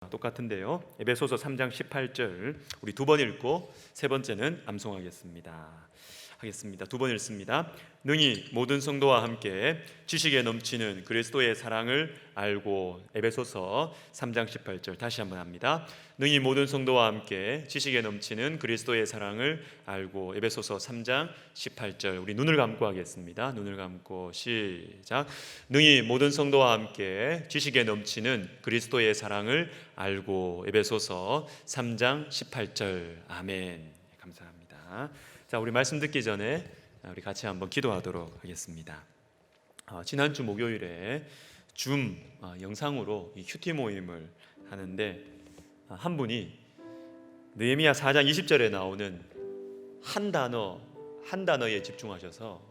똑같은데요. 에베소서 3장 18절 우리 두 번 읽고 세 번째는 암송하겠습니다. 두 번 읽습니다. 능히 모든 성도와 함께 지식에 넘치는 그리스도의 사랑을 알고. 에베소서 3장 18절 다시 한번 합니다. 능히 모든 성도와 함께 지식에 넘치는 그리스도의 사랑을 알고. 에베소서 3장 18절 우리 눈을 감고 하겠습니다. 눈을 감고 시작. 능히 모든 성도와 함께 지식에 넘치는 그리스도의 사랑을 알고. 에베소서 3장 18절 아멘. 감사합니다. 자, 우리 말씀 듣기 전에 우리 같이 한번 기도하도록 하겠습니다. 지난주 목요일에 줌 영상으로 이 큐티 모임을 하는데 한 분이 느헤미야 4장 20절에 나오는 한 단어에 집중하셔서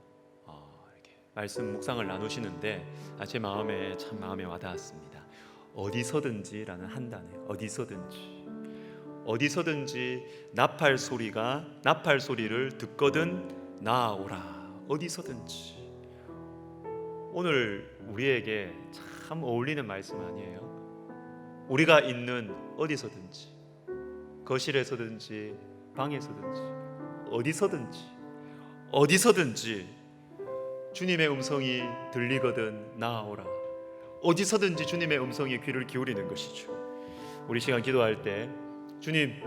이렇게 말씀 묵상을 나누시는데 제 마음에 참 마음에 와닿았습니다. 어디서든지라는 한 단어예요. 어디서든지 나팔 소리를 듣거든 나아오라. 어디서든지. 오늘 우리에게 참 어울리는 말씀 아니에요? 우리가 있는 어디서든지, 거실에서든지 방에서든지 어디서든지 주님의 음성이 들리거든 나아오라. 어디서든지 주님의 음성에 귀를 기울이는 것이죠. 우리 시간 기도할 때 주님,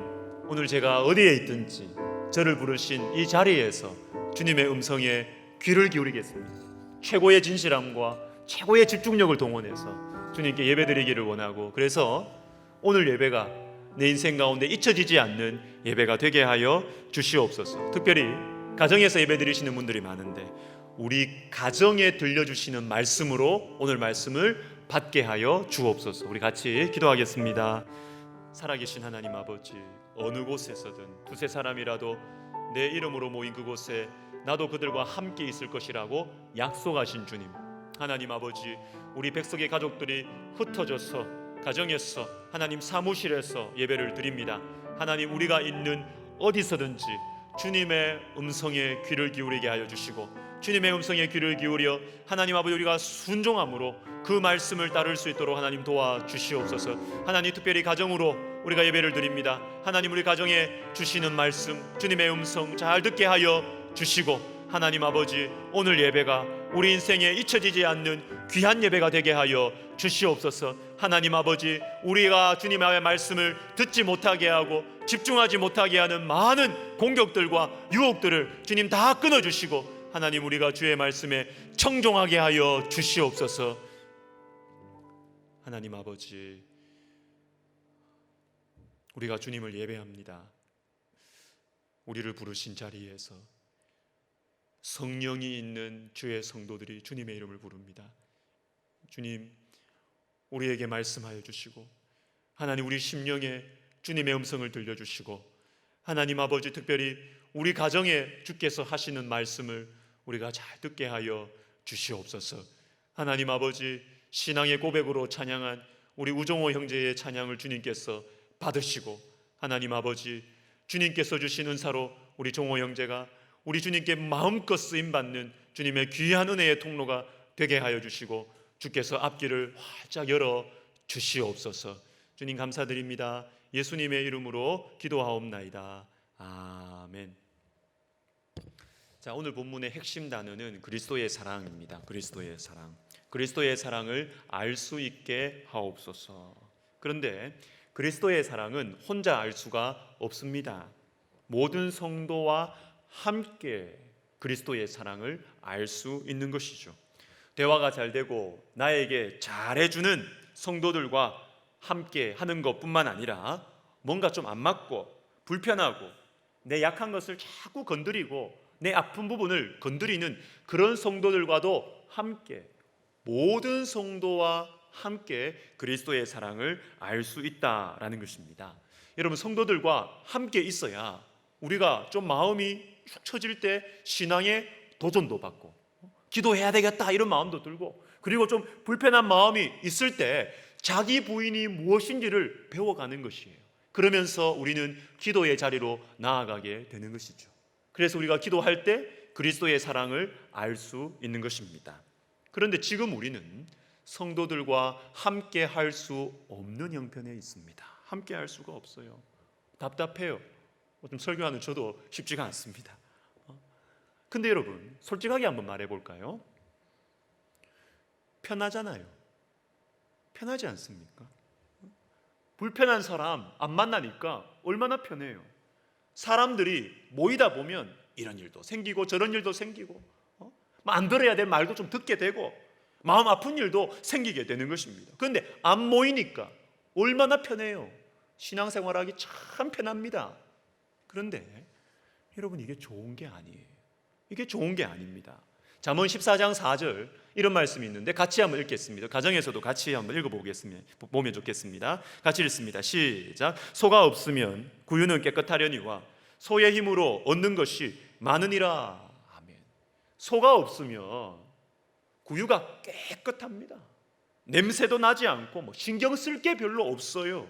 오늘 제가 어디에 있든지 저를 부르신 이 자리에서 주님의 음성에 귀를 기울이겠습니다. 최고의 진실함과 최고의 집중력을 동원해서 주님께 예배드리기를 원하고, 그래서 오늘 예배가 내 인생 가운데 잊혀지지 않는 예배가 되게 하여 주시옵소서. 특별히 가정에서 예배드리시는 분들이 많은데 우리 가정에 들려주시는 말씀으로 오늘 말씀을 받게 하여 주옵소서. 우리 같이 기도하겠습니다. 살아계신 하나님 아버지, 어느 곳에서든 두세 사람이라도 내 이름으로 모인 그곳에 나도 그들과 함께 있을 것이라고 약속하신 주님, 하나님 아버지, 우리 백석의 가족들이 흩어져서 가정에서, 하나님 사무실에서 예배를 드립니다. 하나님, 우리가 있는 어디서든지 주님의 음성에 귀를 기울이게 하여 주시고, 주님의 음성에 귀를 기울여 하나님 아버지 우리가 순종함으로 그 말씀을 따를 수 있도록 하나님 도와주시옵소서. 하나님, 특별히 가정으로 우리가 예배를 드립니다. 하나님, 우리 가정에 주시는 말씀, 주님의 음성 잘 듣게 하여 주시고, 하나님 아버지, 오늘 예배가 우리 인생에 잊혀지지 않는 귀한 예배가 되게 하여 주시옵소서. 하나님 아버지, 우리가 주님의 말씀을 듣지 못하게 하고 집중하지 못하게 하는 많은 공격들과 유혹들을 주님 다 끊어주시고, 하나님, 우리가 주의 말씀에 청종하게 하여 주시옵소서. 하나님 아버지, 우리가 주님을 예배합니다. 우리를 부르신 자리에서 성령이 있는 주의 성도들이 주님의 이름을 부릅니다. 주님, 우리에게 말씀하여 주시고, 하나님, 우리 심령에 주님의 음성을 들려주시고, 하나님 아버지, 특별히 우리 가정에 주께서 하시는 말씀을 우리가 잘 듣게 하여 주시옵소서. 하나님 아버지, 신앙의 고백으로 찬양한 우리 우종호 형제의 찬양을 주님께서 받으시고, 하나님 아버지, 주님께서 주신 은사로 우리 종호 형제가 우리 주님께 마음껏 쓰임받는 주님의 귀한 은혜의 통로가 되게 하여 주시고, 주께서 앞길을 활짝 열어 주시옵소서. 주님 감사드립니다. 예수님의 이름으로 기도하옵나이다. 아멘. 자, 오늘 본문의 핵심 단어는 그리스도의 사랑입니다. 그리스도의 사랑을 알 수 있게 하옵소서. 그런데 그리스도의 사랑은 혼자 알 수가 없습니다. 모든 성도와 함께 그리스도의 사랑을 알 수 있는 것이죠. 대화가 잘 되고 나에게 잘해주는 성도들과 함께 하는 것뿐만 아니라 뭔가 좀 안 맞고 불편하고 내 약한 것을 자꾸 건드리고 내 아픈 부분을 건드리는 그런 성도들과도 함께, 모든 성도와 함께 그리스도의 사랑을 알 수 있다라는 것입니다. 여러분, 성도들과 함께 있어야 우리가 좀 마음이 축 처질 때 신앙의 도전도 받고 기도해야 되겠다 이런 마음도 들고, 그리고 좀 불편한 마음이 있을 때 자기 부인이 무엇인지를 배워가는 것이에요. 그러면서 우리는 기도의 자리로 나아가게 되는 것이죠. 그래서 우리가 기도할 때 그리스도의 사랑을 알 수 있는 것입니다. 그런데 지금 우리는 성도들과 함께 할 수 없는 형편에 있습니다. 함께 할 수가 없어요. 답답해요. 좀 설교하는 저도 쉽지가 않습니다. 근데 여러분, 솔직하게 한번 말해 볼까요? 편하잖아요. 편하지 않습니까? 불편한 사람 안 만나니까 얼마나 편해요. 사람들이 모이다 보면 이런 일도 생기고 저런 일도 생기고 안 들어야 될 말도 좀 듣게 되고 마음 아픈 일도 생기게 되는 것입니다. 그런데 안 모이니까 얼마나 편해요. 신앙생활하기 참 편합니다. 그런데 여러분, 이게 좋은 게 아니에요. 이게 좋은 게 아닙니다. 잠언 14장 4절 이런 말씀이 있는데 같이 한번 읽겠습니다. 가정에서도 같이 한번 읽어보겠습니다. 보면 좋겠습니다. 같이 읽습니다. 시작. 소가 없으면 구유는 깨끗하려니와 소의 힘으로 얻는 것이 많으니라. 아멘. 소가 없으면 구유가 깨끗합니다. 냄새도 나지 않고 신경 쓸 게 별로 없어요.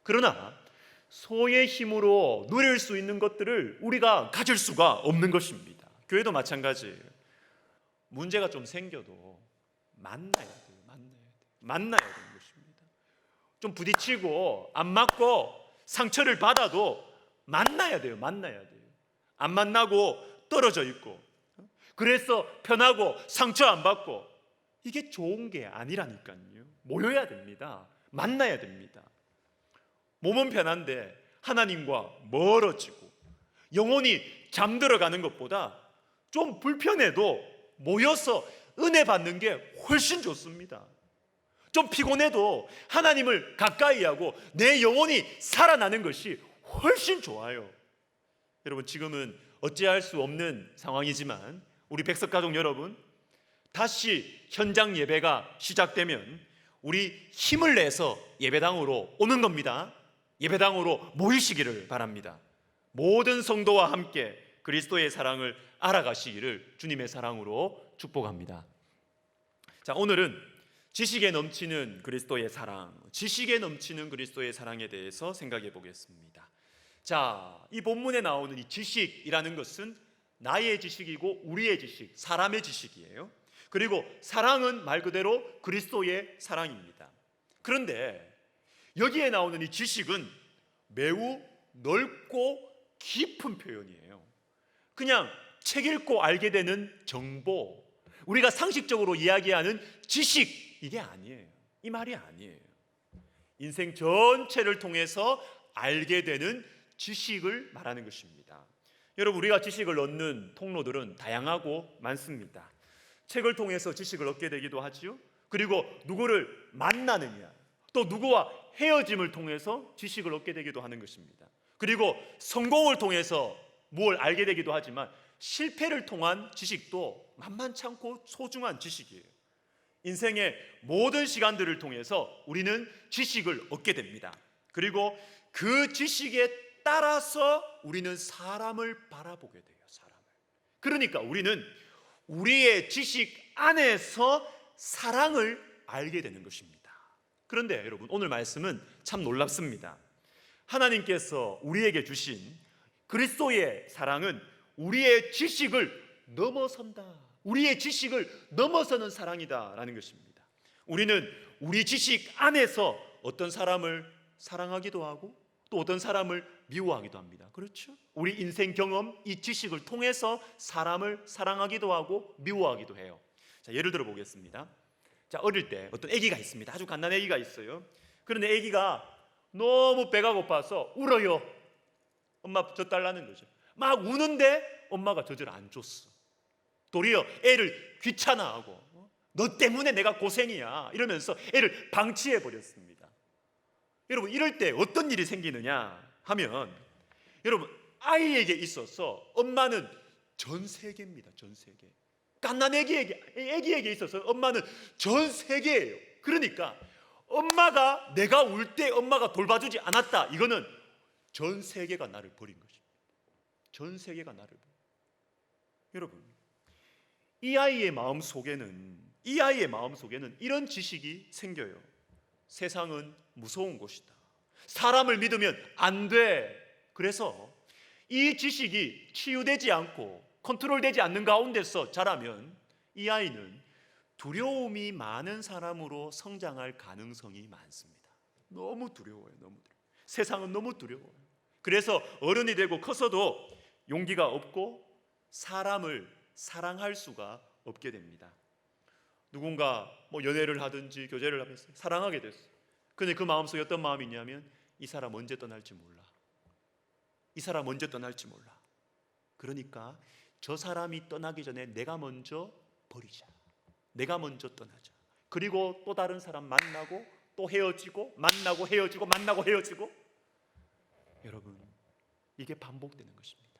그러나 소의 힘으로 누릴 수 있는 것들을 우리가 가질 수가 없는 것입니다. 교회도 마찬가지예요. 문제가 좀 생겨도 만나야 돼요. 만나야 되는 것입니다. 좀 부딪히고 안 맞고 상처를 받아도 만나야 돼요. 안 만나고 떨어져 있고 그래서 편하고 상처 안 받고 이게 좋은 게 아니라니까요. 모여야 됩니다. 만나야 됩니다. 몸은 편한데 하나님과 멀어지고 영혼이 잠들어가는 것보다 좀 불편해도 모여서 은혜 받는 게 훨씬 좋습니다. 좀 피곤해도 하나님을 가까이 하고 내 영혼이 살아나는 것이 훨씬 좋아요. 여러분, 지금은 어찌할 수 없는 상황이지만 우리 백석가족 여러분, 다시 현장 예배가 시작되면 우리 힘을 내서 예배당으로 오는 겁니다. 예배당으로 모이시기를 바랍니다. 모든 성도와 함께 그리스도의 사랑을 알아가시기를 주님의 사랑으로 축복합니다. 자, 오늘은 지식에 넘치는 그리스도의 사랑, 지식에 넘치는 그리스도의 사랑에 대해서 생각해 보겠습니다. 자, 이 본문에 나오는 이 지식이라는 것은 나의 지식이고 우리의 지식, 사람의 지식이에요. 그리고 사랑은 말 그대로 그리스도의 사랑입니다. 그런데 여기에 나오는 이 지식은 매우 넓고 깊은 표현이에요. 그냥 책 읽고 알게 되는 정보, 우리가 상식적으로 이야기하는 지식, 이게 아니에요. 이 말이 아니에요. 인생 전체를 통해서 알게 되는 지식을 말하는 것입니다. 여러분, 우리가 지식을 얻는 통로들은 다양하고 많습니다. 책을 통해서 지식을 얻게 되기도 하지요. 그리고 누구를 만나느냐, 또 누구와 헤어짐을 통해서 지식을 얻게 되기도 하는 것입니다. 그리고 성공을 통해서 뭘 알게 되기도 하지만 실패를 통한 지식도 만만치 않고 소중한 지식이에요. 인생의 모든 시간들을 통해서 우리는 지식을 얻게 됩니다. 그리고 그 지식에 따라서 우리는 사람을 바라보게 돼요. 사람을. 그러니까 우리는 우리의 지식 안에서 사랑을 알게 되는 것입니다. 그런데 여러분, 오늘 말씀은 참 놀랍습니다. 하나님께서 우리에게 주신 그리스도의 사랑은 우리의 지식을 넘어선다. 우리의 지식을 넘어서는 사랑이다라는 것입니다. 우리는 우리 지식 안에서 어떤 사람을 사랑하기도 하고 또 어떤 사람을 미워하기도 합니다. 그렇죠? 우리 인생 경험, 이 지식을 통해서 사람을 사랑하기도 하고 미워하기도 해요. 자, 예를 들어 보겠습니다. 자, 어릴 때 어떤 아기가 있습니다. 아주 갓난 아기가 있어요. 그런데 아기가 너무 배가 고파서 울어요. 엄마 젖 달라는 거죠. 막 우는데 엄마가 젖을 안 줬어. 도리어 애를 귀찮아하고 너 때문에 내가 고생이야 이러면서 애를 방치해 버렸습니다. 여러분, 이럴 때 어떤 일이 생기느냐 하면, 여러분, 아이에게 있어서 엄마는 전 세계입니다. 전 세계. 갓난 애기에게 있어서 엄마는 전 세계예요. 그러니까 엄마가, 내가 울 때 엄마가 돌봐주지 않았다, 이거는 전 세계가 나를 버린 것입니다. 전 세계가 나를 버린. 여러분, 이 아이의 마음 속에는 이런 지식이 생겨요. 세상은 무서운 곳이다. 사람을 믿으면 안 돼. 그래서 이 지식이 치유되지 않고 컨트롤되지 않는 가운데서 자라면 이 아이는 두려움이 많은 사람으로 성장할 가능성이 많습니다. 너무 두려워요. 너무 두려워요. 세상은 너무 두려워요. 그래서 어른이 되고 커서도 용기가 없고 사람을 사랑할 수가 없게 됩니다. 누군가 연애를 하든지 교제를 하면서 사랑하게 됐어요. 근데 그 마음속에 어떤 마음이 있냐면 이 사람 언제 떠날지 몰라. 이 사람 언제 떠날지 몰라. 그러니까 저 사람이 떠나기 전에 내가 먼저 버리자. 내가 먼저 떠나자. 그리고 또 다른 사람 만나고 또 헤어지고 만나고 헤어지고 만나고 헤어지고. 여러분, 이게 반복되는 것입니다.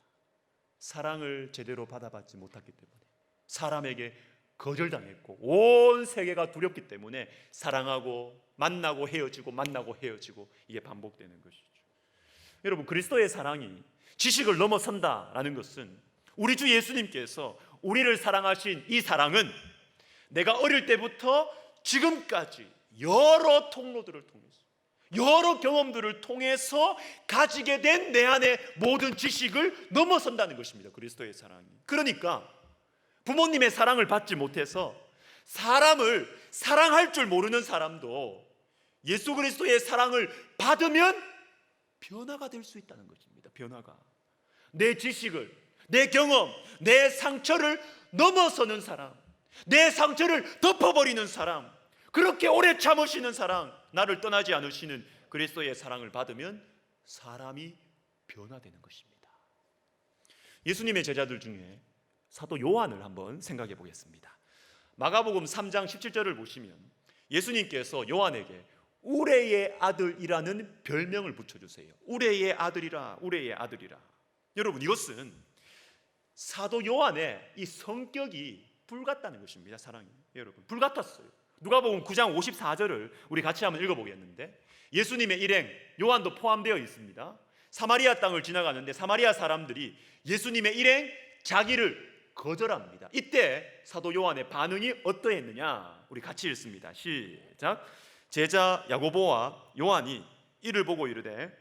사랑을 제대로 받아받지 못했기 때문에, 사람에게 거절당했고 온 세계가 두렵기 때문에 사랑하고 만나고 헤어지고 만나고 헤어지고, 이게 반복되는 것이죠. 여러분, 그리스도의 사랑이 지식을 넘어선다라는 것은 우리 주 예수님께서 우리를 사랑하신 이 사랑은 내가 어릴 때부터 지금까지 여러 통로들을 통해서, 여러 경험들을 통해서 가지게 된 내 안의 모든 지식을 넘어선다는 것입니다. 그리스도의 사랑이. 그러니까 부모님의 사랑을 받지 못해서 사람을 사랑할 줄 모르는 사람도 예수 그리스도의 사랑을 받으면 변화가 될 수 있다는 것입니다. 변화가. 내 지식을, 내 경험, 내 상처를 넘어서는 사람, 내 상처를 덮어버리는 사람, 그렇게 오래 참으시는 사랑, 나를 떠나지 않으시는 그리스도의 사랑을 받으면 사람이 변화되는 것입니다. 예수님의 제자들 중에 사도 요한을 한번 생각해 보겠습니다. 마가복음 3장 17절을 보시면 예수님께서 요한에게 우레의 아들이라는 별명을 붙여주세요. 우레의 아들이라, 우레의 아들이라. 여러분, 이것은 사도 요한의 이 성격이 불같다는 것입니다. 사랑이. 여러분, 불같았어요. 누가복음 9장 54절을 우리 같이 한번 읽어보겠는데, 예수님의 일행, 요한도 포함되어 있습니다. 사마리아 땅을 지나가는데 사마리아 사람들이 예수님의 일행 자기를 거절합니다. 이때 사도 요한의 반응이 어떠했느냐, 우리 같이 읽습니다. 시작. 제자 야고보와 요한이 이를 보고 이르되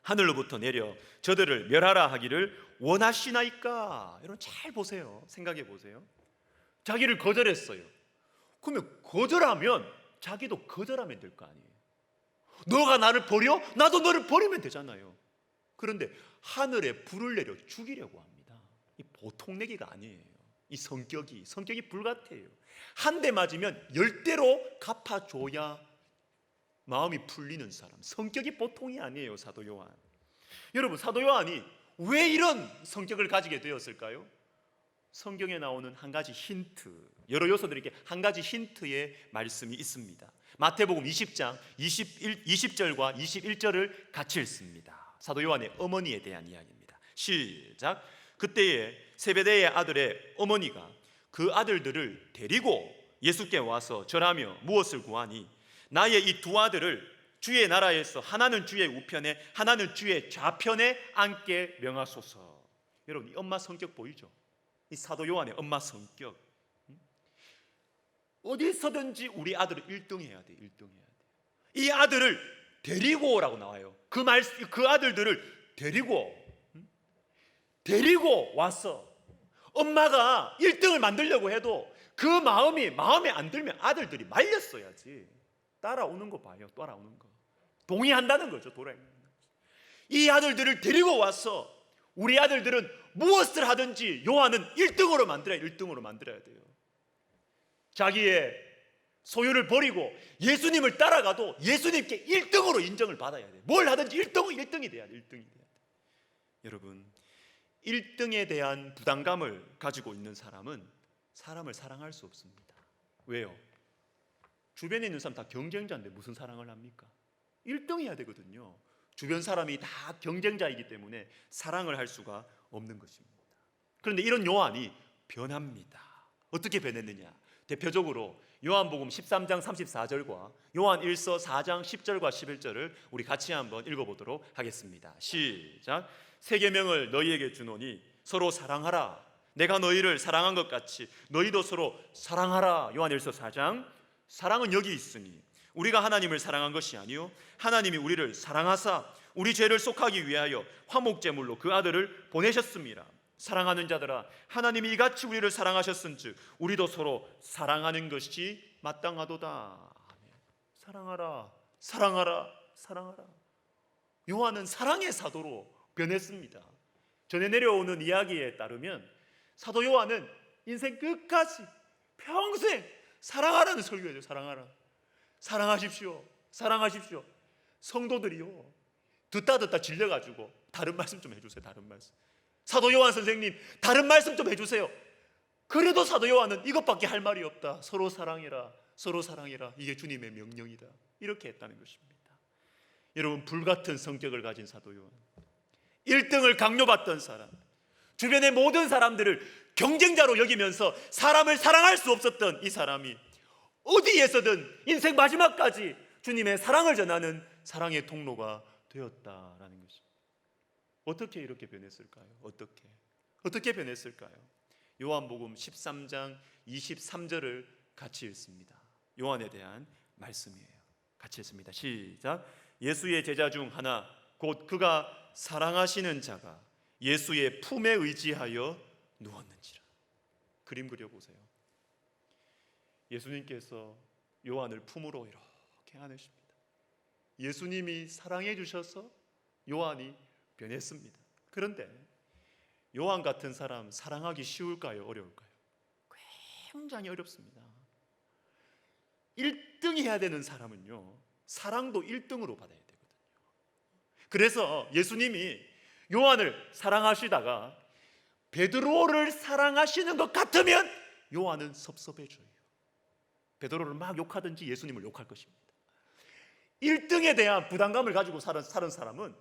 하늘로부터 내려 저들을 멸하라 하기를 원하시나이까. 여러분, 잘 보세요. 생각해 보세요. 자기를 거절했어요. 그러면 거절하면 자기도 거절하면 될 거 아니에요. 너가 나를 버려? 나도 너를 버리면 되잖아요. 그런데 하늘에 불을 내려 죽이려고 합니다. 이 보통 내기가 아니에요. 이 성격이 불같아요. 한 대 맞으면 10대로 갚아줘야 마음이 풀리는 사람. 성격이 보통이 아니에요. 사도 요한. 여러분, 사도 요한이 왜 이런 성격을 가지게 되었을까요? 성경에 나오는 한 가지 힌트, 여러 요소들에게 한 가지 힌트의 말씀이 있습니다. 마태복음 20장 20절과 21절을 같이 읽습니다. 사도 요한의 어머니에 대한 이야기입니다. 시작. 그때에 세베대의 아들의 어머니가 그 아들들을 데리고 예수께 와서 절하며 무엇을 구하니 나의 이 두 아들을 주의 나라에서 하나는 주의 우편에 하나는 주의 좌편에 앉게 명하소서. 여러분, 이 엄마 성격 보이죠? 이 사도 요한의 엄마 성격. 어디서든지 우리 아들을 1등 해야 돼. 1등 해야 돼. 이 아들을 데리고 오라고 나와요. 그 아들들을 데리고 와서 엄마가 1등을 만들려고 해도 그 마음에 안 들면 아들들이 말렸어야지. 따라오는 거 봐요. 따라오는 거. 동의한다는 거죠. 이 아들들을 데리고 와서 우리 아들들은 무엇을 하든지 요한은 1등으로 만들어야 돼요. 자기의 소유를 버리고 예수님을 따라가도 예수님께 1등으로 인정을 받아야 돼요. 뭘 하든지 1등이 돼야 돼요. 여러분, 1등에 대한 부담감을 가지고 있는 사람은 사람을 사랑할 수 없습니다. 왜요? 주변에 있는 사람 다 경쟁자인데 무슨 사랑을 합니까? 1등 해야 되거든요. 주변 사람이 다 경쟁자이기 때문에 사랑을 할 수가 없는 것입니다. 그런데 이런 요한이 변합니다. 어떻게 변했느냐? 대표적으로 요한복음 13장 34절과 요한 1서 4장 10절과 11절을 우리 같이 한번 읽어보도록 하겠습니다. 시작. 새 계명을 너희에게 주노니 서로 사랑하라. 내가 너희를 사랑한 것 같이 너희도 서로 사랑하라. 요한 1서 4장. 사랑은 여기 있으니 우리가 하나님을 사랑한 것이 아니요 하나님이 우리를 사랑하사 우리 죄를 속하기 위하여 화목제물로 그 아들을 보내셨습니다. 사랑하는 자들아, 하나님이 이같이 우리를 사랑하셨은즉 우리도 서로 사랑하는 것이 마땅하도다. 사랑하라, 사랑하라, 사랑하라. 요한은 사랑의 사도로 변했습니다. 전에 내려오는 이야기에 따르면 사도 요한은 인생 끝까지 평생 사랑하라는 설교예요. 사랑하라, 사랑하십시오, 사랑하십시오. 성도들이요, 듣다 질려가지고 다른 말씀 좀 해주세요. 다른 말씀. 사도 요한 선생님, 다른 말씀 좀 해주세요. 그래도 사도 요한은 이것밖에 할 말이 없다. 서로 사랑해라, 서로 사랑해라. 이게 주님의 명령이다. 이렇게 했다는 것입니다. 여러분, 불같은 성격을 가진 사도 요한, 1등을 강요받던 사람, 주변의 모든 사람들을 경쟁자로 여기면서 사람을 사랑할 수 없었던 이 사람이 어디에서든 인생 마지막까지 주님의 사랑을 전하는 사랑의 통로가 되었다라는 것입니다. 어떻게 이렇게 변했을까요? 어떻게 변했을까요? 요한복음 13장 23절을 같이 읽습니다. 요한에 대한 말씀이에요. 같이 읽습니다. 시작. 예수의 제자 중 하나 곧 그가 사랑하시는 자가 예수의 품에 의지하여 누웠는지라. 그림 그려보세요. 예수님께서 요한을 품으로 이렇게 안으십니다. 예수님이 사랑해 주셔서 요한이 변했습니다. 그런데 요한 같은 사람 사랑하기 쉬울까요? 어려울까요? 굉장히 어렵습니다. 1등 해야 되는 사람은요, 사랑도 1등으로 받아야 되거든요. 그래서 예수님이 요한을 사랑하시다가 베드로를 사랑하시는 것 같으면 요한은 섭섭해져요. 베드로를 막 욕하든지 예수님을 욕할 것입니다. 1등에 대한 부담감을 가지고 사는 사람은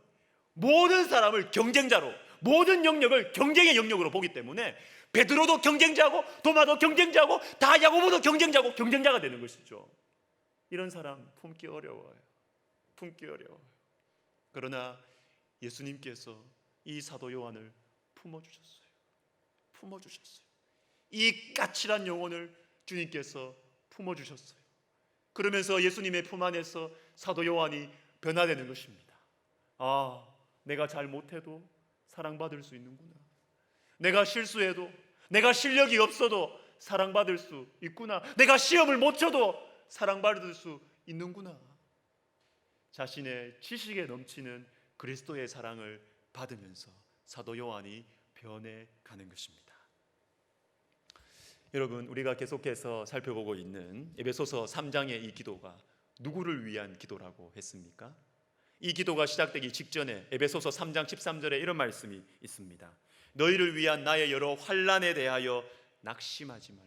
모든 사람을 경쟁자로, 모든 영역을 경쟁의 영역으로 보기 때문에 베드로도 경쟁자고 도마도 경쟁자고 다 야고보도 경쟁자고 경쟁자가 되는 것이죠. 이런 사람 품기 어려워요. 품기 어려워요. 그러나 예수님께서 이 사도 요한을 품어주셨어요. 품어주셨어요. 이 까칠한 영혼을 주님께서 품어주셨어요. 그러면서 예수님의 품 안에서 사도 요한이 변화되는 것입니다. 아, 내가 잘못해도 사랑받을 수 있는구나. 내가 실수해도, 내가 실력이 없어도 사랑받을 수 있구나. 내가 시험을 못 쳐도 사랑받을 수 있는구나. 자신의 지식에 넘치는 그리스도의 사랑을 받으면서 사도 요한이 변해가는 것입니다. 여러분, 우리가 계속해서 살펴보고 있는 에베소서 3장의 이 기도가 누구를 위한 기도라고 했습니까? 이 기도가 시작되기 직전에 에베소서 3장 13절에 이런 말씀이 있습니다. 너희를 위한 나의 여러 환난에 대하여 낙심하지 말라.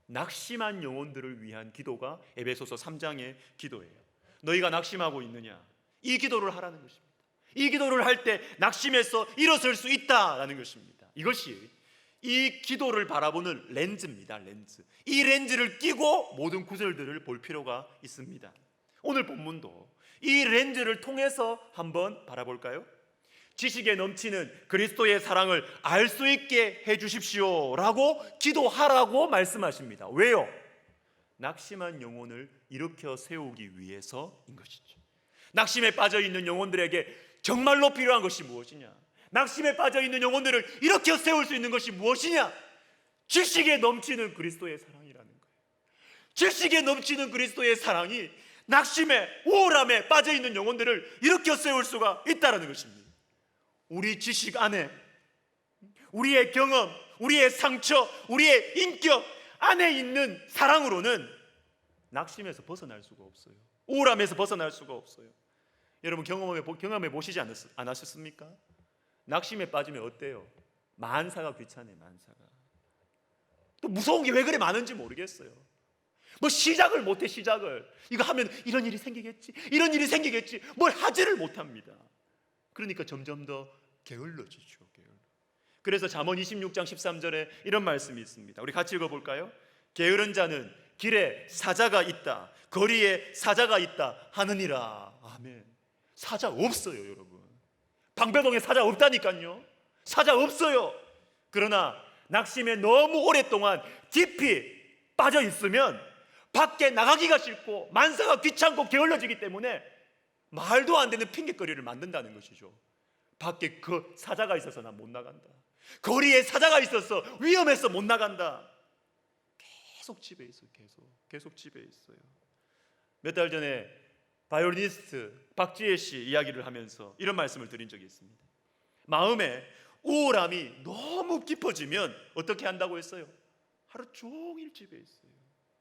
낙심한 영혼들을 위한 기도가 에베소서 3장의 기도예요. 너희가 낙심하고 있느냐? 이 기도를 하라는 것입니다. 이 기도를 할 때 낙심해서 일어설 수 있다라는 것입니다. 이것이 이 기도를 바라보는 렌즈입니다. 렌즈. 이 렌즈를 끼고 모든 구절들을 볼 필요가 있습니다. 오늘 본문도 이 렌즈를 통해서 한번 바라볼까요? 지식에 넘치는 그리스도의 사랑을 알 수 있게 해주십시오 라고 기도하라고 말씀하십니다. 왜요? 낙심한 영혼을 일으켜 세우기 위해서인 것이죠. 낙심에 빠져있는 영혼들에게 정말로 필요한 것이 무엇이냐? 낙심에 빠져있는 영혼들을 일으켜 세울 수 있는 것이 무엇이냐? 지식에 넘치는 그리스도의 사랑이라는 거예요. 지식에 넘치는 그리스도의 사랑이 낙심에, 우울함에 빠져있는 영혼들을 일으켜 세울 수가 있다는 것입니다. 우리 지식 안에, 우리의 경험, 우리의 상처, 우리의 인격 안에 있는 사랑으로는 낙심에서 벗어날 수가 없어요. 우울함에서 벗어날 수가 없어요. 여러분, 경험해 보시지 않았습니까? 낙심에 빠지면 어때요? 만사가 귀찮아요. 만사가. 또 무서운 게 왜 그래 많은지 모르겠어요. 뭐 시작을 못해. 시작을 이거 하면 이런 일이 생기겠지, 이런 일이 생기겠지, 뭘 하지를 못합니다. 그러니까 점점 더 게을러지죠. 그래서 잠언 26장 13절에 이런 말씀이 있습니다. 우리 같이 읽어볼까요? 게으른 자는 길에 사자가 있다, 거리에 사자가 있다 하느니라. 아멘. 사자 없어요, 여러분. 방배동에 사자 없다니까요. 사자 없어요. 그러나 낙심에 너무 오랫동안 깊이 빠져 있으면 밖에 나가기가 싫고 만사가 귀찮고 게을러지기 때문에 말도 안 되는 핑계거리를 만든다는 것이죠. 밖에 그 사자가 있어서 난 못 나간다. 거리에 사자가 있어서 위험해서 못 나간다. 계속 집에 있어요. 계속 집에 있어요. 몇 달 전에 바이올리니스트 박지혜 씨 이야기를 하면서 이런 말씀을 드린 적이 있습니다. 마음에 우울함이 너무 깊어지면 어떻게 한다고 했어요? 하루 종일 집에 있어요.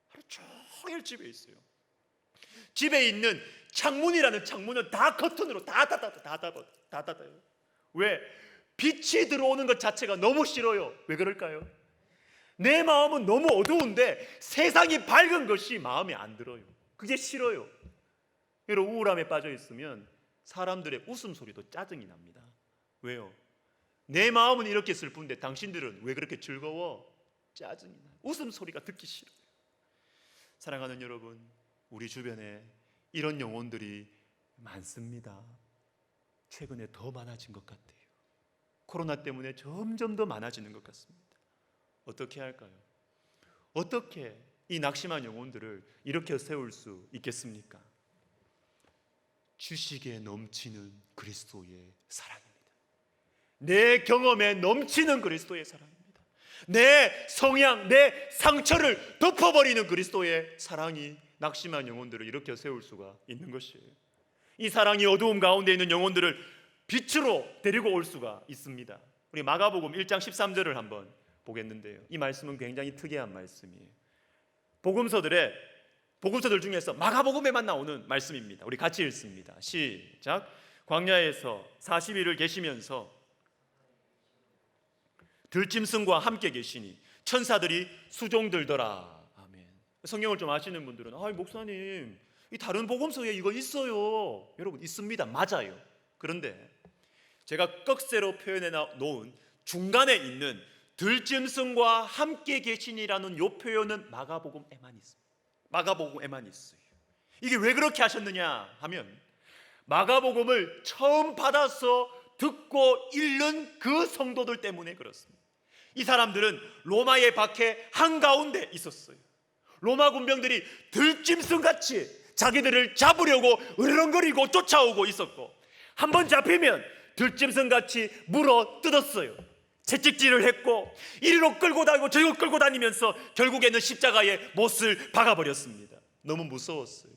하루 종일 집에 있어요. 집에 있는 창문이라는 창문은 다 커튼으로 다 닫아요. 왜? 빛이 들어오는 것 자체가 너무 싫어요. 왜 그럴까요? 내 마음은 너무 어두운데 세상이 밝은 것이 마음에 안 들어요. 그게 싫어요. 여러분, 우울함에 빠져 있으면 사람들의 웃음소리도 짜증이 납니다. 왜요? 내 마음은 이렇게 슬픈데 당신들은 왜 그렇게 즐거워? 짜증이 나요. 웃음소리가 듣기 싫어요. 사랑하는 여러분, 우리 주변에 이런 영혼들이 많습니다. 최근에 더 많아진 것 같아요. 코로나 때문에 점점 더 많아지는 것 같습니다. 어떻게 할까요? 어떻게 이 낙심한 영혼들을 일으켜 세울 수 있겠습니까? 주식에 넘치는 그리스도의 사랑입니다. 내 경험에 넘치는 그리스도의 사랑입니다. 내 성향, 내 상처를 덮어버리는 그리스도의 사랑이 낙심한 영혼들을 일으켜 세울 수가 있는 것이에요. 이 사랑이 어두움 가운데 있는 영혼들을 빛으로 데리고 올 수가 있습니다. 우리 마가복음 1장 13절을 한번 보겠는데요. 이 말씀은 굉장히 특이한 말씀이에요. 복음서들 중에서 마가복음에만 나오는 말씀입니다. 우리 같이 읽습니다. 시작. 광야에서 40일을 계시면서 들짐승과 함께 계시니 천사들이 수종들더라. 아멘. 성경을 좀 아시는 분들은 목사님, 이 다른 복음서에 이거 있어요. 여러분, 있습니다. 맞아요. 그런데 제가 꺽쇠로 표현해 놓은 중간에 있는 들짐승과 함께 계시니라는 이 표현은 마가복음에만 있습니다. 마가복음에만 있어요. 이게 왜 그렇게 하셨느냐 하면 마가복음을 처음 받아서 듣고 읽는 그 성도들 때문에 그렇습니다. 이 사람들은 로마의 밖에 한가운데 있었어요. 로마 군병들이 들짐승같이 자기들을 잡으려고 으르렁거리고 쫓아오고 있었고, 한번 잡히면 들짐승같이 물어 뜯었어요. 채찍질을 했고 이리로 끌고 다니고 저리로 끌고 다니면서 결국에는 십자가에 못을 박아버렸습니다. 너무 무서웠어요.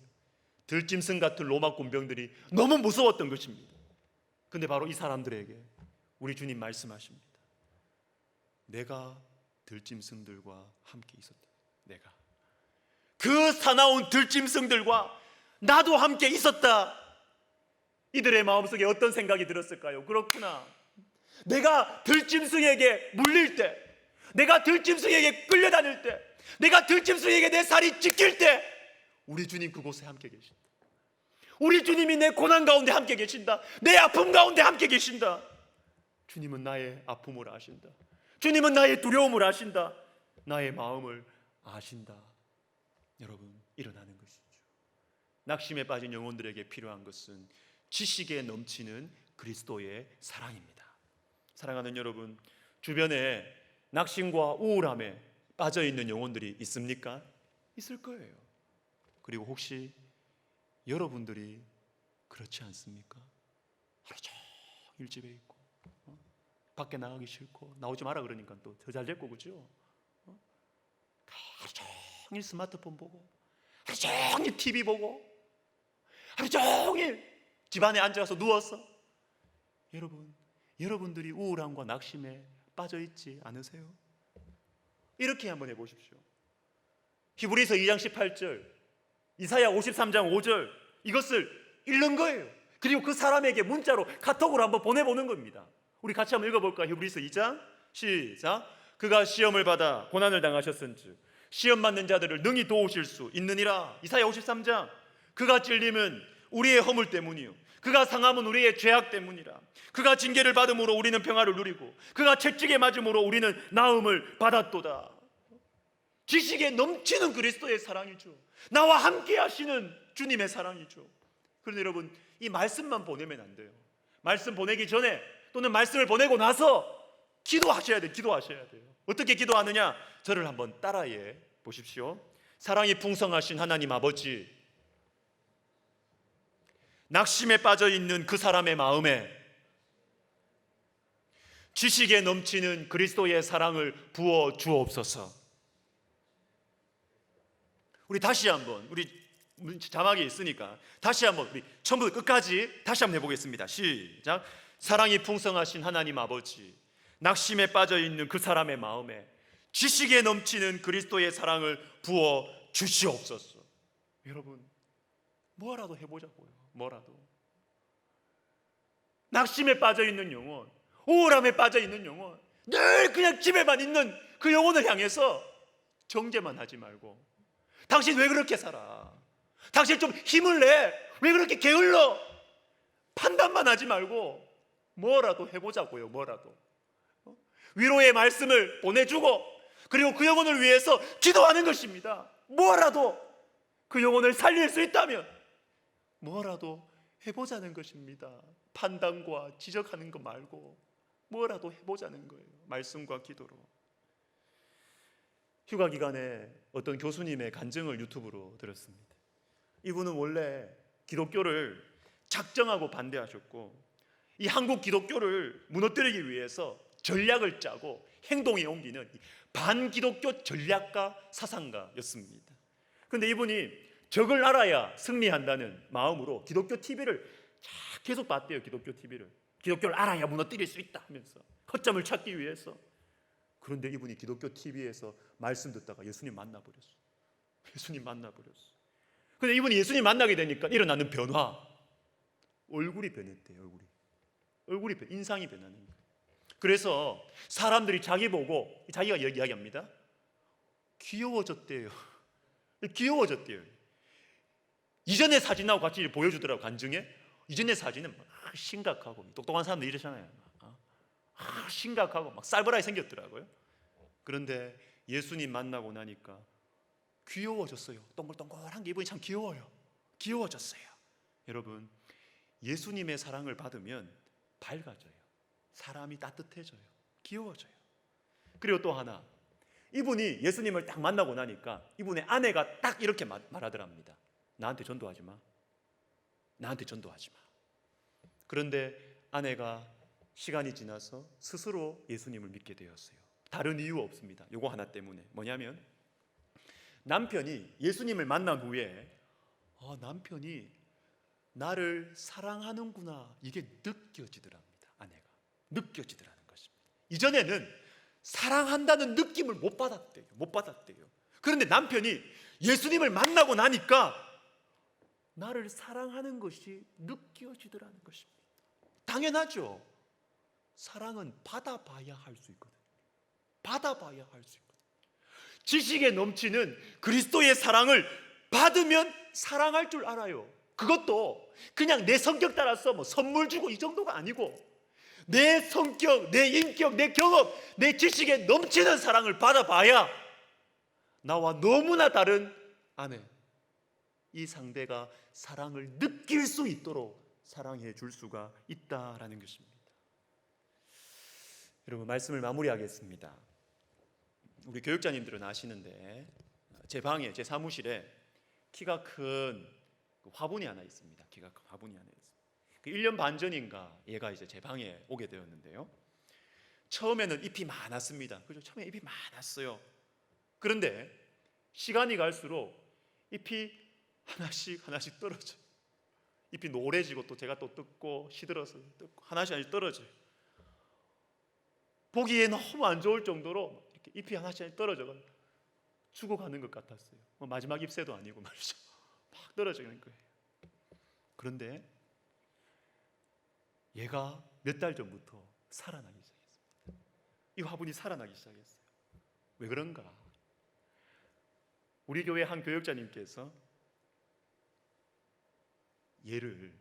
들짐승 같은 로마 군병들이 너무 무서웠던 것입니다. 근데 바로 이 사람들에게 우리 주님 말씀하십니다. 내가 들짐승들과 함께 있었다. 내가 그 사나운 들짐승들과 나도 함께 있었다. 이들의 마음속에 어떤 생각이 들었을까요? 그렇구나. 내가 들짐승에게 물릴 때, 내가 들짐승에게 끌려다닐 때, 내가 들짐승에게 내 살이 찢길 때 우리 주님 그곳에 함께 계신다. 우리 주님이 내 고난 가운데 함께 계신다. 내 아픔 가운데 함께 계신다. 주님은 나의 아픔을 아신다. 주님은 나의 두려움을 아신다. 나의 마음을 아신다. 여러분, 일어나는 것이죠. 낙심에 빠진 영혼들에게 필요한 것은 지식에 넘치는 그리스도의 사랑입니다. 사랑하는 여러분, 주변에 낙심과 우울함에 빠져 있는 영혼들이 있습니까? 있을 거예요. 그리고 혹시 여러분들이 그렇지 않습니까? 하루 종일 집에 있고 밖에 나가기 싫고 나오지 마라 그러니까 또 더 잘 됐고, 그죠? 하루 종일 스마트폰 보고 하루 종일 TV 보고 하루 종일 집안에 앉아서 누워서, 여러분들이 우울함과 낙심에 빠져 있지 않으세요? 이렇게 한번 해보십시오. 히브리서 2장 18절, 이사야 53장 5절, 이것을 읽는 거예요. 그리고 그 사람에게 문자로 카톡으로 한번 보내보는 겁니다. 우리 같이 한번 읽어볼까요? 히브리서 2장 시작. 그가 시험을 받아 고난을 당하셨은즉 시험 받는 자들을 능히 도우실 수 있느니라. 이사야 53장, 그가 찔림은 우리의 허물 때문이요 그가 상함은 우리의 죄악 때문이라. 그가 징계를 받음으로 우리는 평화를 누리고 그가 채찍에 맞음으로 우리는 나음을 받았도다. 지식에 넘치는 그리스도의 사랑이죠. 나와 함께 하시는 주님의 사랑이죠. 그런데 여러분, 이 말씀만 보내면 안 돼요. 말씀 보내기 전에 또는 말씀을 보내고 나서 기도하셔야 돼요. 어떻게 기도하느냐? 저를 한번 따라해 보십시오. 사랑이 풍성하신 하나님 아버지, 낙심에 빠져 있는 그 사람의 마음에 지식에 넘치는 그리스도의 사랑을 부어 주옵소서. 우리 다시 한번, 우리 자막이 있으니까 다시 한번 우리 처음부터 끝까지 다시 한번 해보겠습니다. 시작. 사랑이 풍성하신 하나님 아버지, 낙심에 빠져 있는 그 사람의 마음에 지식에 넘치는 그리스도의 사랑을 부어 주시옵소서. 여러분, 뭐라도 해보자고요. 뭐라도. 낙심에 빠져 있는 영혼, 우울함에 빠져 있는 영혼, 늘 그냥 집에만 있는 그 영혼을 향해서 정죄만 하지 말고, 당신 왜 그렇게 살아? 당신 좀 힘을 내. 왜 그렇게 게을러? 판단만 하지 말고 뭐라도 해보자고요. 뭐라도. 위로의 말씀을 보내주고, 그리고 그 영혼을 위해서 기도하는 것입니다. 뭐라도 그 영혼을 살릴 수 있다면 뭐라도 해보자는 것입니다. 판단과 지적하는 거 말고 뭐라도 해보자는 거예요. 말씀과 기도로. 휴가 기간에 어떤 교수님의 간증을 유튜브로 들었습니다. 이분은 원래 기독교를 작정하고 반대하셨고, 이 한국 기독교를 무너뜨리기 위해서 전략을 짜고 행동에 옮기는 반기독교 전략가 사상가였습니다. 그런데 이분이 적을 알아야 승리한다는 마음으로 기독교 TV를 계속 봤대요. 기독교 TV를. 기독교를 알아야 무너뜨릴 수 있다 하면서 허점을 찾기 위해서. 그런데 이분이 기독교 TV에서 말씀 듣다가 예수님 만나버렸어. 예수님 만나버렸어. 근데 이분이 예수님 만나게 되니까 일어나는 변화, 얼굴이 변했대요. 얼굴이 인상이 변하는 거예요. 그래서 사람들이 자기 보고, 자기가 이야기합니다. 귀여워졌대요. 귀여워졌대요. 이전의 사진하고 같이 보여주더라고. 간증에 이전의 사진은 막 심각하고, 똑똑한 사람들 이러잖아요. 심각하고 막 쌀벌하게 생겼더라고요. 그런데 예수님 만나고 나니까 귀여워졌어요. 동글동글한 게 이분이 참 귀여워졌어요. 여러분, 예수님의 사랑을 받으면 밝아져요. 사람이 따뜻해져요. 귀여워져요. 그리고 또 하나, 이분이 예수님을 딱 만나고 나니까 이분의 아내가 딱 이렇게 말하더랍니다. 나한테 전도하지 마. 나한테 전도하지 마. 그런데 아내가 시간이 지나서 스스로 예수님을 믿게 되었어요. 다른 이유 없습니다. 요거 하나 때문에. 뭐냐면 남편이 예수님을 만난 후에 남편이 나를 사랑하는구나, 이게 느껴지더랍니다. 아내가 느껴지더라는 것입니다. 이전에는 사랑한다는 느낌을 못 받았대요. 그런데 남편이 예수님을 만나고 나니까 나를 사랑하는 것이 느껴지더라는 것입니다. 당연하죠. 사랑은 받아봐야 할 수 있거든요. 지식에 넘치는 그리스도의 사랑을 받으면 사랑할 줄 알아요. 그것도 그냥 내 성격 따라서 뭐 선물 주고 이 정도가 아니고, 내 성격, 내 인격, 내 경험, 내 지식에 넘치는 사랑을 받아봐야 나와 너무나 다른 아내, 이 상대가 사랑을 느낄 수 있도록 사랑해 줄 수가 있다라는 것입니다. 여러분, 말씀을 마무리하겠습니다. 우리 교육자님들은 아시는데, 제 방에, 제 사무실에 키가 큰 화분이 하나 있습니다. 키가 큰 화분이 하나 있습니다. 1년 반 전인가 얘가 이제 제 방에 오게 되었는데요. 처음에는 잎이 많았습니다. 그죠? 처음에 잎이 많았어요. 그런데 시간이 갈수록 잎이 하나씩 떨어져요. 잎이 노래지고, 또 제가 또 뜯고 시들어서 뜯고 하나씩 떨어져요. 보기에 너무 안 좋을 정도로 이렇게 잎이 하나씩 떨어져 죽어가는 것 같았어요. 마지막 잎새도 아니고 말이죠. 막 떨어지는 거예요. 그런데 얘가 몇 달 전부터 살아나기 시작했습니다. 이 화분이 살아나기 시작했어요. 왜 그런가? 우리 교회 한 교역자님께서 얘를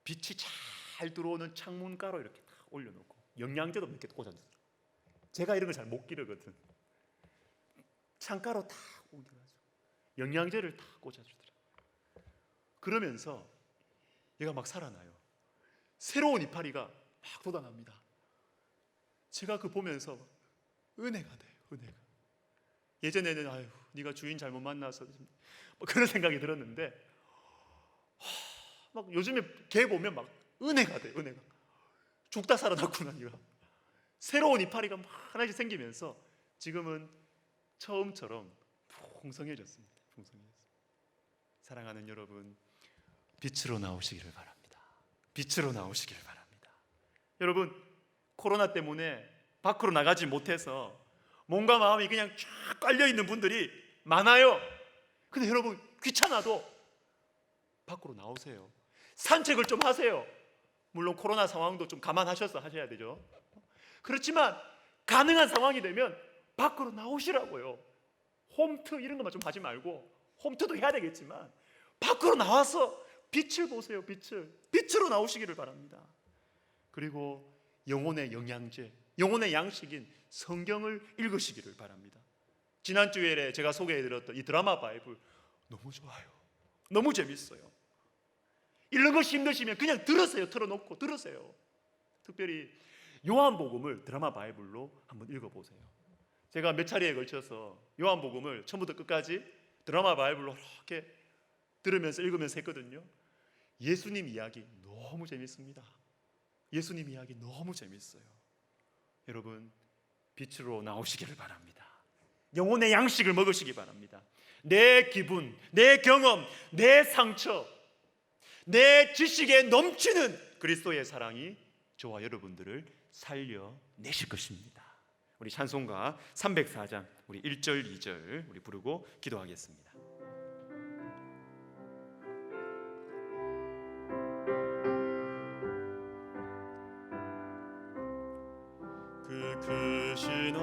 빛이 잘 들어오는 창문가로 이렇게 딱 올려놓고 영양제도 몇 개 꽂아주더라고요. 제가 이런 걸 잘 못 기르거든. 창가로 딱 옮겨가지고 영양제를 딱 꽂아주더라고요. 그러면서 얘가 막 살아나요. 새로운 이파리가 막 돋아납니다. 제가 그 보면서 은혜가 돼요. 은혜가. 예전에는 아유, 네가 주인 잘못 만나서 뭐 그런 생각이 들었는데, 막 요즘에 개 보면 막 은혜가 돼요. 은혜가. 죽다 살아났구나. 네가 새로운 이파리가 막 하나씩 생기면서 지금은 처음처럼 풍성해졌습니다. 사랑하는 여러분, 빛으로 나오시기를 바랍니다. 빛으로 나오시기를 바랍니다. 여러분, 코로나 때문에 밖으로 나가지 못해서 몸과 마음이 그냥 쫙 깔려있는 분들이 많아요. 근데 여러분, 귀찮아도 밖으로 나오세요. 산책을 좀 하세요. 물론 코로나 상황도 좀 감안하셔서 하셔야 되죠. 그렇지만 가능한 상황이 되면 밖으로 나오시라고요. 홈트 이런 것만 좀 하지 말고, 홈트도 해야 되겠지만 밖으로 나와서 빛을 보세요. 빛으로 나오시기를 바랍니다. 그리고 영혼의 영양제, 영혼의 양식인 성경을 읽으시기를 바랍니다. 지난 주일에 제가 소개해드렸던 이 드라마 바이블 너무 좋아요. 너무 재밌어요. 읽는 것이 힘드시면 그냥 들으세요. 틀어놓고 들으세요. 특별히 요한복음을 드라마 바이블로 한번 읽어보세요. 제가 몇 차례에 걸쳐서 요한복음을 처음부터 끝까지 드라마 바이블로 이렇게 들으면서 읽으면서 했거든요. 예수님 이야기 너무 재밌습니다. 예수님 이야기 너무 재밌어요. 여러분, 빛으로 나오시기를 바랍니다. 영혼의 양식을 먹으시기 바랍니다. 내 기분, 내 경험, 내 상처, 내 지식에 넘치는 그리스도의 사랑이 저와 여러분들을 살려내실 것입니다. 우리 찬송가 304장 우리 1절 2절 우리 부르고 기도하겠습니다. 그 크신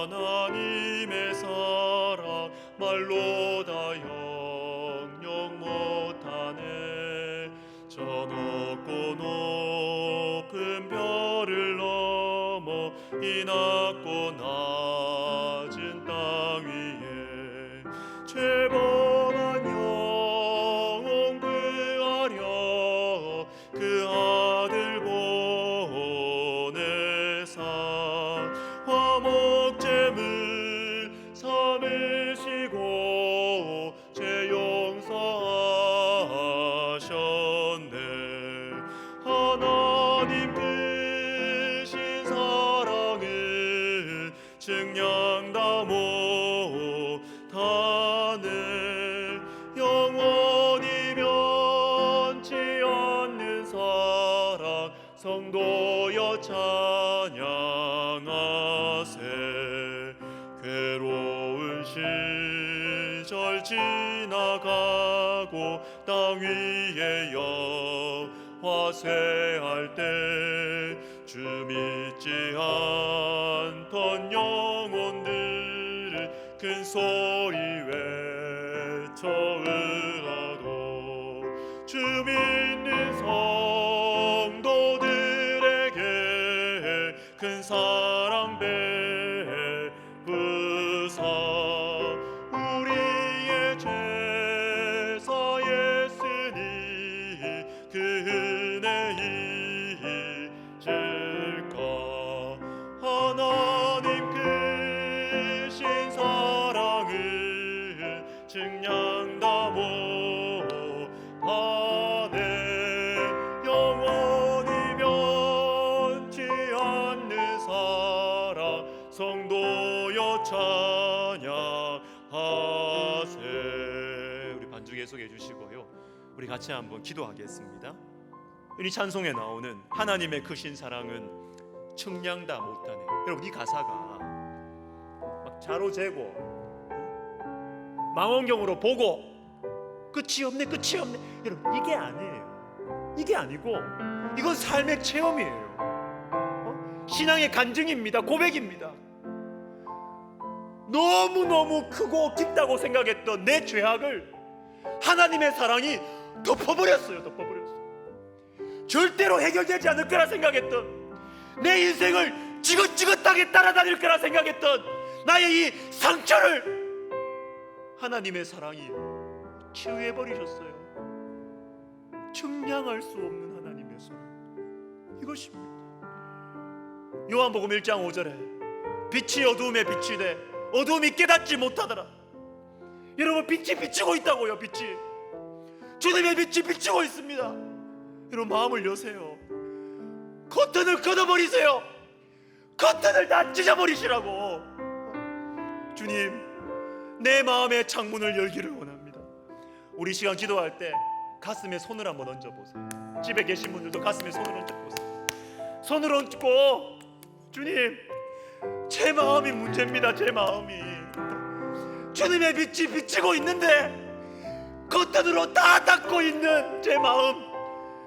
하나님의 사랑 말로 다 영영 못하네. 저 높고 높은 별을 넘어 이 낮고 낮은 땅 위에 죄범한 영혼 구하려 그 아들 보내사 화목제물 삼으시고 죄 용서하셨네. 하나님 크신 사랑은 증량다 못하네. 영원히 변치 않는 사랑 성도여 찬양하세. 괴로운 시절 지나가고 땅 위에 화세할 때 주 믿지 않던 영혼들을 큰 소리 외쳐 의하도 주 믿는 성도들에게 큰 사랑 베푸사 우리의 제사 예수니 그 은혜 잊을까. 하나님 크신 사랑은 증량다 못하네. 영원히 변치 않는 사랑 성도여 찬양하세. 우리 반주 계속해 주시고요. 우리 같이 한번 기도하겠습니다. 이 찬송에 나오는 하나님의 크신 사랑은 측량다 못하네. 여러분, 이 가사가 막 자로 재고 망원경으로 보고 끝이 없네 여러분, 이게 아니에요. 이게 아니고 이건 삶의 체험이에요. 신앙의 간증입니다. 고백입니다. 너무너무 크고 깊다고 생각했던 내 죄악을 하나님의 사랑이 덮어버렸어요. 절대로 해결되지 않을 거라 생각했던 내 인생을 지긋지긋하게 따라다닐 거라 생각했던 나의 이 상처를 하나님의 사랑이 치유해버리셨어요. 측량할 수 없는 하나님의 사랑, 이것입니다. 요한복음 1장 5절에 빛이 어두움에 빛이 돼 어두움이 깨닫지 못하더라. 여러분, 빛이 비치고 있다고요. 빛이, 주님의 빛이 비치고 있습니다. 여러분, 마음을 여세요. 커튼을 걷어버리세요. 커튼을 다 찢어버리시라고. 주님, 내 마음의 창문을 열기를 원합니다. 우리 시간 기도할 때 가슴에 손을 한번 얹어보세요. 집에 계신 분들도 가슴에 손을 얹어보세요. 손을 얹고, 주님, 제 마음이 문제입니다. 제 마음이 주님의 빛이 비치고 있는데 커튼으로 다 닫고 있는 제 마음,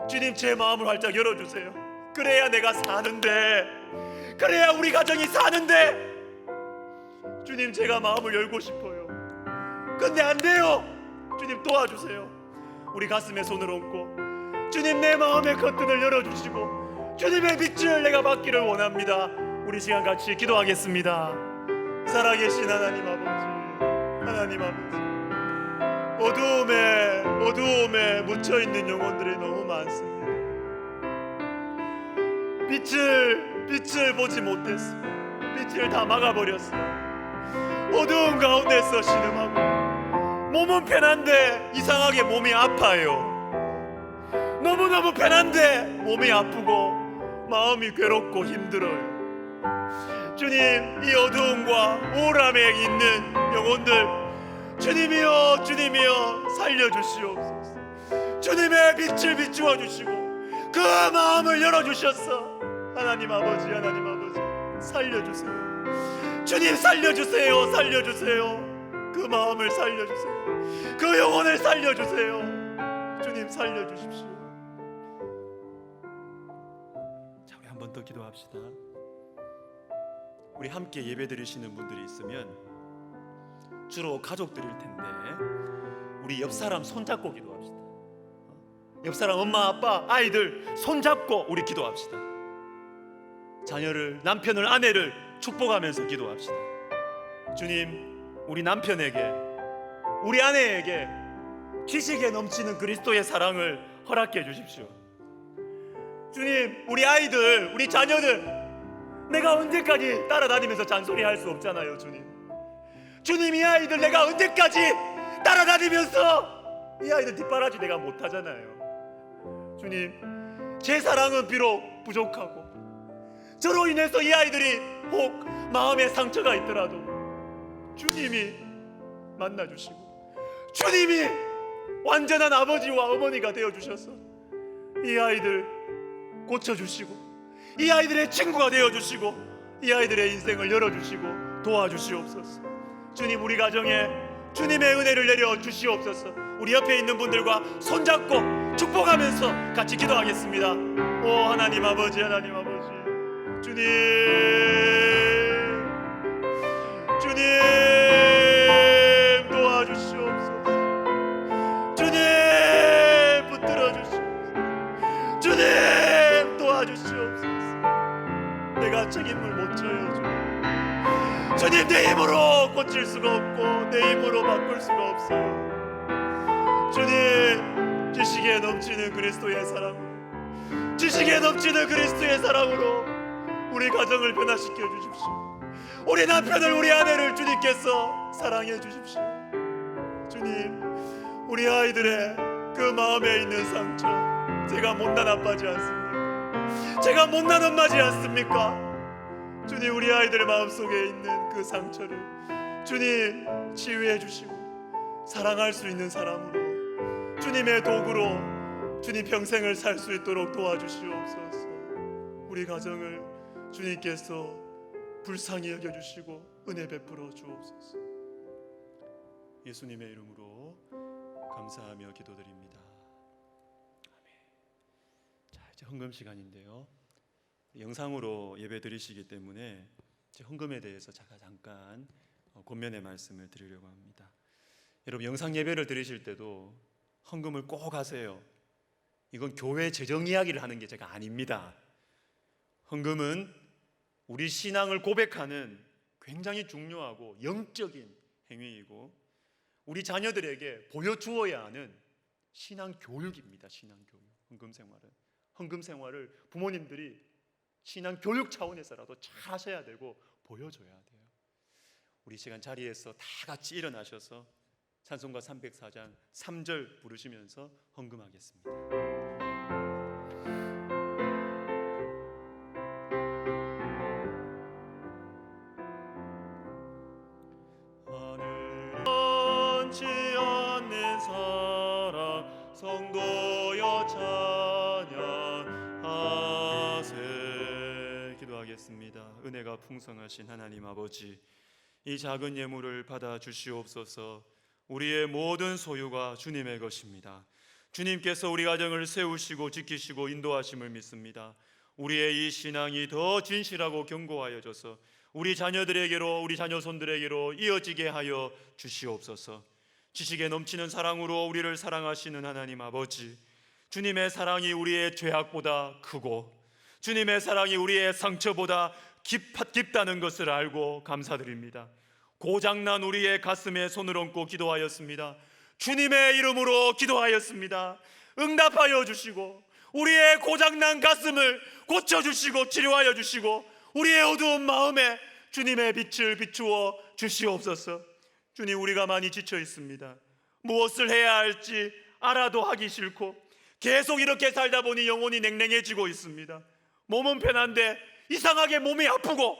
주님, 제 마음을 활짝 열어주세요. 그래야 내가 사는데, 그래야 우리 가정이 사는데, 주님, 제가 마음을 열고 싶어요. 근데 안 돼요. 주님, 도와주세요. 우리 가슴에 손을 얹고, 주님, 내 마음의 커튼을 열어주시고 주님의 빛을 내가 받기를 원합니다. 우리 시간 같이 기도하겠습니다. 살아계신 하나님 아버지, 하나님 아버지, 어두움에 묻혀있는 영혼들이 너무 많습니다. 빛을 보지 못했어. 빛을 다 막아버렸어. 어두운 가운데서 신음하고, 몸은 편한데 이상하게 몸이 아파요. 너무너무 편한데 몸이 아프고 마음이 괴롭고 힘들어요. 주님, 이 어두움과 우울함에 있는 영혼들, 주님이여, 주님이여, 살려주시옵소서. 주님의 빛을 비추어 주시고 그 마음을 열어주셨어. 하나님 아버지, 하나님 아버지, 살려주세요. 주님, 살려주세요. 살려주세요. 그 마음을 살려주세요. 그 영혼을 살려주세요. 주님, 살려주십시오. 자, 우리 한 번 더 기도합시다. 우리 함께 예배드리시는 분들이 있으면 주로 가족들일 텐데 우리 옆 사람 손잡고 기도합시다. 옆 사람 엄마, 아빠, 아이들 손잡고 우리 기도합시다. 자녀를, 남편을, 아내를 축복하면서 기도합시다. 주님, 우리 남편에게, 우리 아내에게 지식에 넘치는 그리스도의 사랑을 허락해 주십시오. 주님, 우리 아이들, 우리 자녀들, 내가 언제까지 따라다니면서 잔소리할 수 없잖아요. 주님, 주님, 이 아이들 내가 언제까지 따라다니면서 이 아이들 뒷바라지 내가 못하잖아요. 주님, 제 사랑은 비록 부족하고 저로 인해서 이 아이들이 혹 마음에 상처가 있더라도 주님이 만나주시고 주님이 완전한 아버지와 어머니가 되어주셔서 이 아이들 고쳐주시고 이 아이들의 친구가 되어주시고 이 아이들의 인생을 열어주시고 도와주시옵소서. 주님, 우리 가정에 주님의 은혜를 내려주시옵소서. 우리 옆에 있는 분들과 손잡고 축복하면서 같이 기도하겠습니다. 오 하나님 아버지, 하나님 아버지, 주님, 주님 도와주시옵소서. 주님 붙들어 주시옵소서. 주님 도와주시옵소서. 내가 책임을 못 져요. 주님, 내 힘으로 고칠 수가 없고 내 힘으로 바꿀 수가 없어요. 주님, 지식에 넘치는 그리스도의 사랑으로, 지식에 넘치는 그리스도의 사랑으로 우리 가정을 변화시켜 주십시오. 우리 남편을, 우리 아내를 주님께서 사랑해 주십시오. 주님, 우리 아이들의 그 마음에 있는 상처, 제가 못난 아빠지 않습니까? 제가 못난 엄마지 않습니까? 주님, 우리 아이들 마음속에 있는 그 상처를 주님 치유해 주시고 사랑할 수 있는 사람으로, 주님의 도구로 주님 평생을 살 수 있도록 도와주시옵소서. 우리 가정을 주님께서 불쌍히 여겨주시고 은혜 베풀어 주옵소서. 예수님의 이름으로 감사하며 기도드립니다. 아멘. 자, 이제 헌금 시간인데요. 영상으로 예배 드리시기 때문에 헌금에 대해서 제가 잠깐 권면의 말씀을 드리려고 합니다. 여러분, 영상 예배를 드리실 때도 헌금을 꼭 하세요. 이건 교회 재정 이야기를 하는 게 제가 아닙니다. 헌금은 우리 신앙을 고백하는 굉장히 중요하고 영적인 행위이고 우리 자녀들에게 보여주어야 하는 신앙 교육입니다. 신앙 교육. 헌금 생활을 부모님들이 신앙 교육 차원에서라도 잘 하셔야 되고 보여줘야 돼요. 우리 시간 자리에서 다 같이 일어나셔서 찬송가 304장 3절 부르시면서 헌금하겠습니다. 찬양하세. 기도하겠습니다. 은혜가 풍성하신 하나님 아버지, 이 작은 예물을 받아 주시옵소서. 우리의 모든 소유가 주님의 것입니다. 주님께서 우리 가정을 세우시고 지키시고 인도하심을 믿습니다. 우리의 이 신앙이 더 진실하고 견고하여져서 우리 자녀들에게로, 우리 자녀손들에게로 이어지게 하여 주시옵소서. 지식에 넘치는 사랑으로 우리를 사랑하시는 하나님 아버지, 주님의 사랑이 우리의 죄악보다 크고 주님의 사랑이 우리의 상처보다 깊다는 것을 알고 감사드립니다. 고장난 우리의 가슴에 손을 얹고 기도하였습니다. 주님의 이름으로 기도하였습니다. 응답하여 주시고 우리의 고장난 가슴을 고쳐주시고 치료하여 주시고 우리의 어두운 마음에 주님의 빛을 비추어 주시옵소서. 주님, 우리가 많이 지쳐 있습니다. 무엇을 해야 할지 알아도 하기 싫고 계속 이렇게 살다 보니 영혼이 냉랭해지고 있습니다. 몸은 편한데 이상하게 몸이 아프고,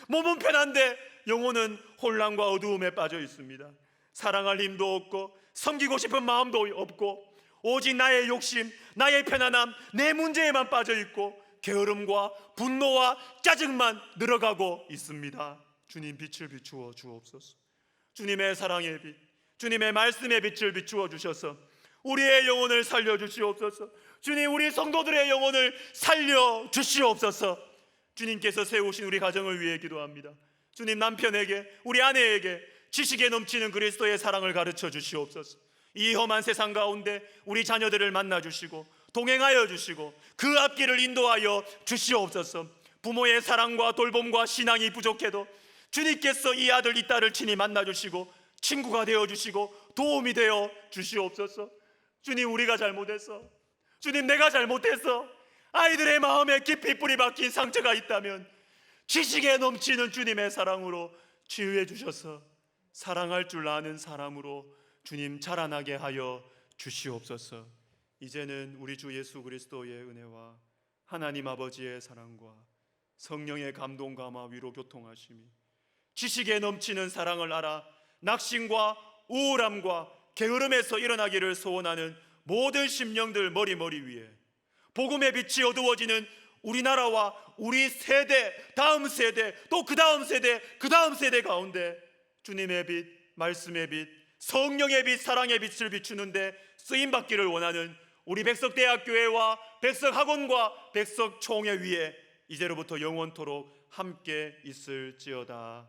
몸은 편한데 영혼은 혼란과 어두움에 빠져 있습니다. 사랑할 힘도 없고 섬기고 싶은 마음도 없고 오직 나의 욕심, 나의 편안함, 내 문제에만 빠져 있고 게으름과 분노와 짜증만 늘어가고 있습니다. 주님, 빛을 비추어 주옵소서. 주님의 사랑의 빛, 주님의 말씀의 빛을 비추어 주셔서 우리의 영혼을 살려 주시옵소서. 주님, 우리 성도들의 영혼을 살려 주시옵소서. 주님께서 세우신 우리 가정을 위해 기도합니다. 주님, 남편에게, 우리 아내에게 지식에 넘치는 그리스도의 사랑을 가르쳐 주시옵소서. 이 험한 세상 가운데 우리 자녀들을 만나 주시고 동행하여 주시고 그 앞길을 인도하여 주시옵소서. 부모의 사랑과 돌봄과 신앙이 부족해도 주님께서 이 아들 이 딸을 친히 만나 주시고 친구가 되어 주시고 도움이 되어 주시옵소서. 주님, 우리가 잘못했어. 주님, 내가 잘못했어. 아이들의 마음에 깊이 뿌리 박힌 상처가 있다면 지식에 넘치는 주님의 사랑으로 치유해 주셔서 사랑할 줄 아는 사람으로 주님 자라나게 하여 주시옵소서. 이제는 우리 주 예수 그리스도의 은혜와 하나님 아버지의 사랑과 성령의 감동 감화 위로 교통하심이 지식에 넘치는 사랑을 알아 낙심과 우울함과 게으름에서 일어나기를 소원하는 모든 심령들 머리 위에 복음의 빛이 어두워지는 우리나라와 우리 세대, 다음 세대, 또 그 다음 세대, 그 다음 세대 가운데 주님의 빛, 말씀의 빛, 성령의 빛, 사랑의 빛을 비추는데 쓰임받기를 원하는 우리 백석대학교회와 백석학원과 백석총회 위에 이제로부터 영원토록 함께 있을지어다.